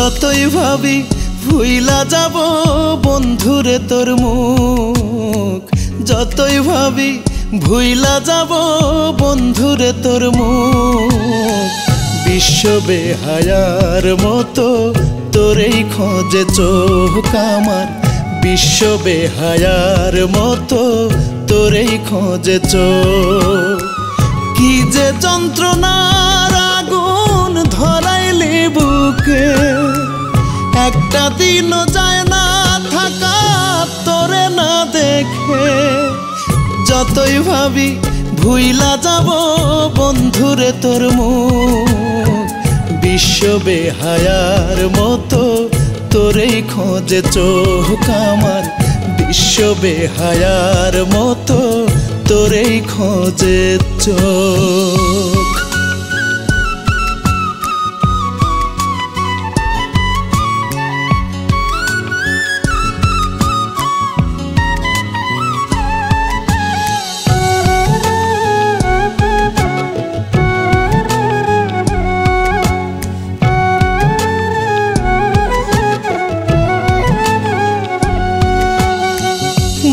যতই ভাবি ভুইলা যাব বন্ধুরে তোর মুখ, যতই ভাবি ভুইলা যাব বন্ধুরে তোর মুখ। বিশ্ব বেহায়ার মতো তোরেই খোঁজে চোখ আমার, বিশ্ব বেহায়ার মতো তোরেই খোঁজে চোখ। কি যে যন্ত্রণার আগুন ধরাইলি বুকে, একটা দিনও যায় না থাকা তোরে না দেখে। যতই ভাবি ভুইলা যাব বন্ধুরে তোর মুখ, বিশ্ব বেহায়ার মতো তোরেই খোঁজে চোখ আমার, বিশ্ব বেহায়ার মতো তোরেই খোঁজে চোখ।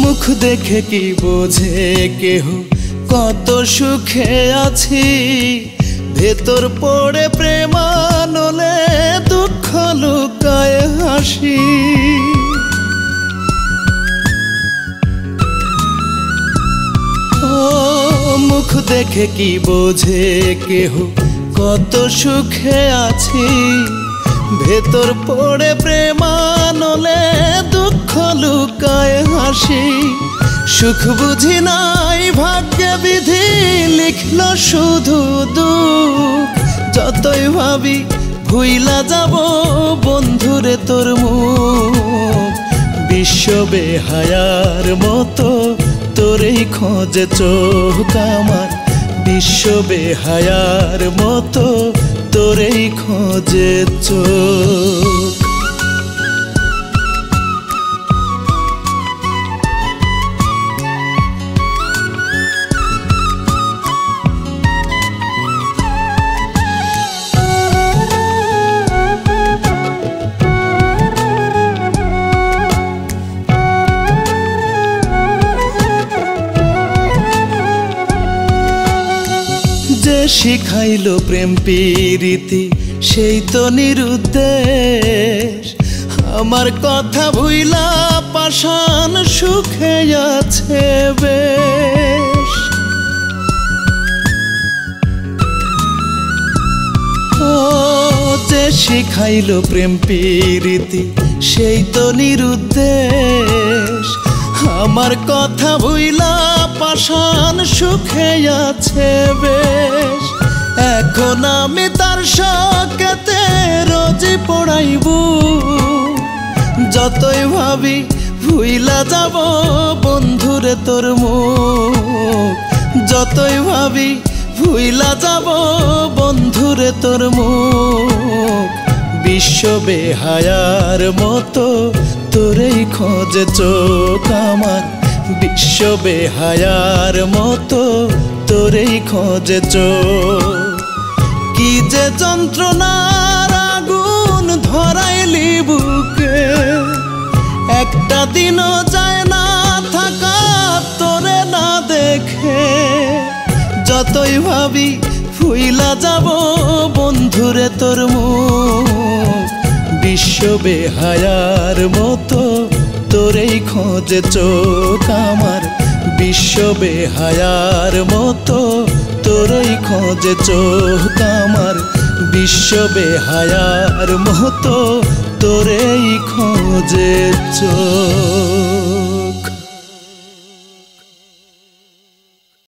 মুখ দেখে কি বোঝে কেহ কত সুখে আছি, ভেতর পড়ে প্রেমানলে দুঃখ লুকায় হাসি। ও মুখ দেখে কি বোঝে কেহ কত সুখে আছি, ভেতর পড়ে প্রেমানলে দুঃখ লুকায় হাসি। সুখ বুঝি নাই ভাগ্যে বিধি লিখল শুধু দুঃখ, যতই ভাবি ভুইলা যাব বন্ধুরে তোর মুখ। বিশ্ব বেহায়ার মতো তোরেই খোঁজে চোখ আমার, বিশ্ব বেহায়ার মতো তোরেই খোঁজে চোখ। যে শিখাইলো প্রেম প্রীতি সেই তো নিরুদ্দেশ, আমার কথা ভুইলা পাষাণ সুখে আছে বেশ। ও যে শিখাইলো প্রেম প্রীতি সেই তো নিরুদ্দেশ, আমার কথা ভুইলা পাষাণ সুখে আছে বেশ। এখন আমি তার শোকেতে রোজই পড়াইব, যতই ভাবি ভুইলা যাব বন্ধুরে তোর মুখ, যতই ভাবি ভুইলা যাব বন্ধুরে তোর মুখ। বিশ্ব বেহায়ার মতো তোরেই খোঁজে চোখ আমার, বিশ্ব বেহায়ার মতো তোরেই খোঁজে চোখ। কি যে যন্ত্রণার আগুন ধরাইলি বুকে, একটা দিনও যায় না থাকা তোরে না দেখে। যতই ভাবি ভুইলা যাব বন্ধুরে তোর মুখ, বিশ্ব বেহায়ার মতো তোরেই খোঁজে চোখ আমার, বিশ্ব বেহায়ার মতো তোরেই খোঁজে চোখ আমার, বিশ্ব বেহায়ার মতো তোরেই খোঁজে চোখ।